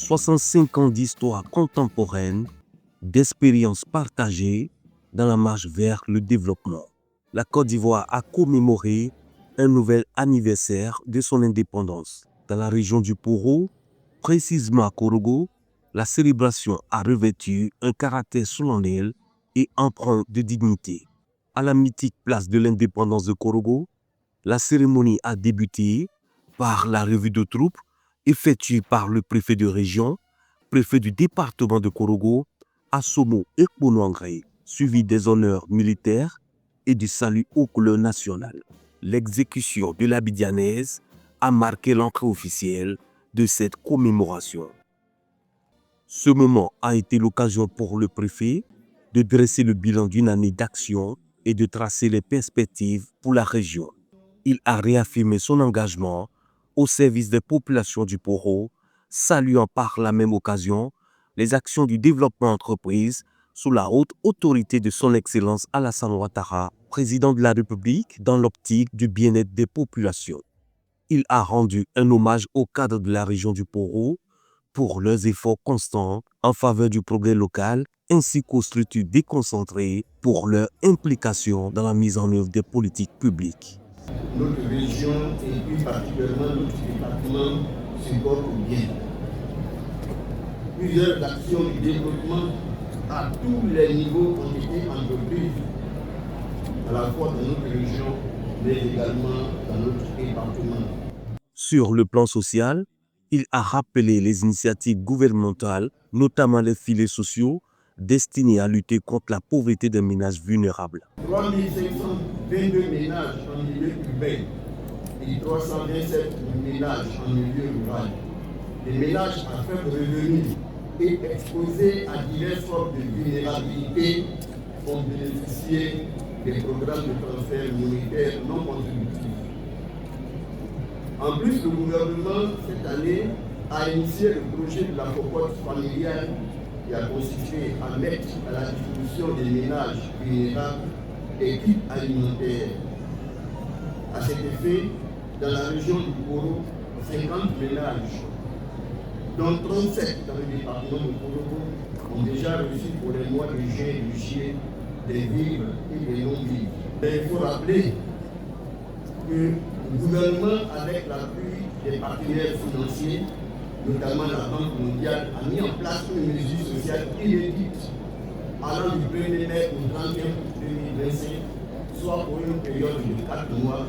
65 ans d'histoire contemporaine, d'expériences partagées dans la marche vers le développement. La Côte d'Ivoire a commémoré un nouvel anniversaire de son indépendance. Dans la région du Poro, précisément à Korogo, la célébration a revêtu un caractère solennel et empreint de dignité. À la mythique place de l'indépendance de Korogo, la cérémonie a débuté par la revue de troupes effectuée par le préfet de région, préfet du département de Korogo, Assomo Ekponouangré, suivi des honneurs militaires et du salut aux couleurs nationales. L'exécution de l'Abidjanaise a marqué l'entrée officielle de cette commémoration. Ce moment a été l'occasion pour le préfet de dresser le bilan d'une année d'action et de tracer les perspectives pour la région. Il a réaffirmé son engagement au service des populations du Poro, saluant par la même occasion les actions du développement entreprise sous la haute autorité de son Excellence Alassane Ouattara, président de la République, dans l'optique du bien-être des populations. Il a rendu un hommage aux cadres de la région du Poro pour leurs efforts constants en faveur du progrès local, ainsi qu'aux structures déconcentrées pour leur implication dans la mise en œuvre des politiques publiques. Notre région et plus particulièrement notre département se portent bien. Plusieurs actions de développement à tous les niveaux ont été entreprises, à la fois dans notre région, mais également dans notre département. Sur le plan social, il a rappelé les initiatives gouvernementales, notamment les filets sociaux, destinés à lutter contre la pauvreté des ménages vulnérables. 3522 ménages en milieu urbain et 327 ménages en milieu rural. Les ménages à faible revenu et exposés à diverses formes de vulnérabilité ont bénéficié des programmes de transfert monétaire non contributifs. En plus, le gouvernement, cette année, a initié le projet de la cohorte familiale qui a consisté à mettre à la disposition des ménages vulnérables des kits alimentaires. À cet effet, dans la région du Poro, 50 ménages, dont 37 dans le département de Korogo, ont déjà reçu pour les mois de juin et de juillet des vivres et des non-vivres. Mais il faut rappeler que le gouvernement, avec l'appui des partenaires financiers, notamment la Banque mondiale, a mis en place une mesure sociale inédite allant du 1er mai au 31 août 2025, soit pour une période de 4 mois,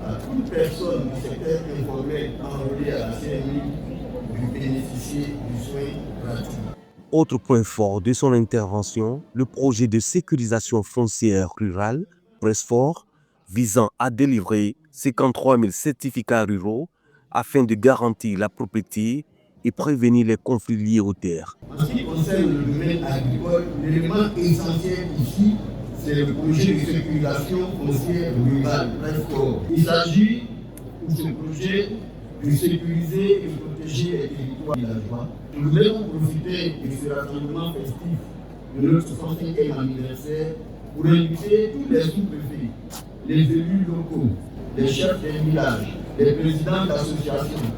à toute personne du secteur informel enrôlée à la CMI de bénéficier du soin gratuit. Autre point fort de son intervention, le projet de sécurisation foncière rurale, Presfort, visant à délivrer 53 000 certificats ruraux afin de garantir la propriété et prévenir les conflits liés aux terres. En ce qui concerne le domaine agricole, l'élément essentiel ici, c'est le projet de sécurisation foncière rurale, Presfort. Il s'agit pour ce projet de sécuriser et protéger les territoires villageois. Nous voulons profiter de ce rassemblement festif de notre 65e anniversaire pour inviter tous les sous-préfets, les élus locaux, les chefs des villages, les présidents d'associations,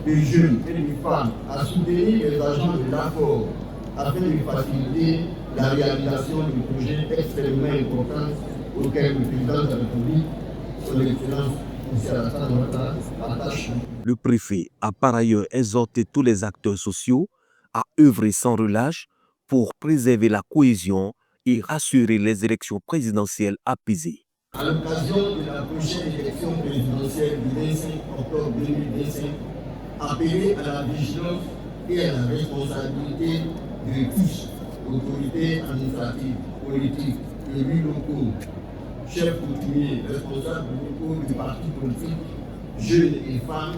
de jeunes et de femmes à soutenir les agents de l'accord afin de faciliter la réalisation du projet extrêmement important auquel le président de la République, son Excellence M. Alassane Ouattara, attache. Le préfet a par ailleurs exhorté tous les acteurs sociaux à œuvrer sans relâche pour préserver la cohésion et rassurer les élections présidentielles apaisées. À l'occasion de la prochaine élection présidentielle du 25 octobre 2025, appeler à la vigilance et à la responsabilité de tous, autorités administratives, politiques, élus locaux, chefs coutumiers, responsables locaux du parti politique, jeunes et femmes,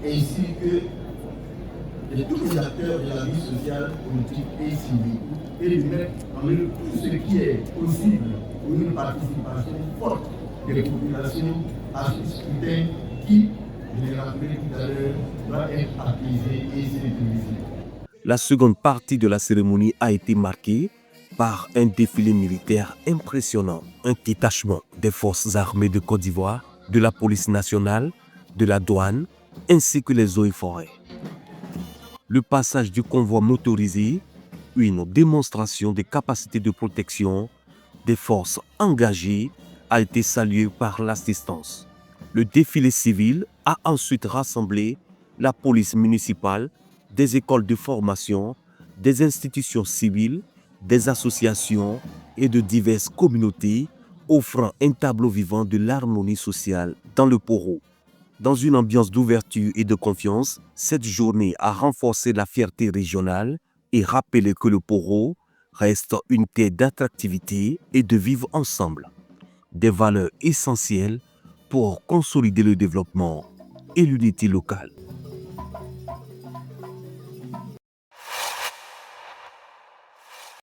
ainsi que de tous les acteurs de la vie sociale, politique et civile, et de mettre en œuvre tout ce qui est possible pour une participation forte des populations à ce scrutin qui, je l'ai rappelé tout à l'heure, doit être apaisé et sécurisé. La seconde partie de la cérémonie a été marquée par un défilé militaire impressionnant, un détachement des forces armées de Côte d'Ivoire, de la police nationale, de la douane, ainsi que les eaux et forêts. Le passage du convoi motorisé, une démonstration des capacités de protection des forces engagées, a été salué par l'assistance. Le défilé civil a ensuite rassemblé la police municipale, des écoles de formation, des institutions civiles, des associations et de diverses communautés, offrant un tableau vivant de l'harmonie sociale dans le Poro. Dans une ambiance d'ouverture et de confiance, cette journée a renforcé la fierté régionale et rappelé que le Poro reste une terre d'attractivité et de vivre ensemble. Des valeurs essentielles pour consolider le développement et l'unité locale.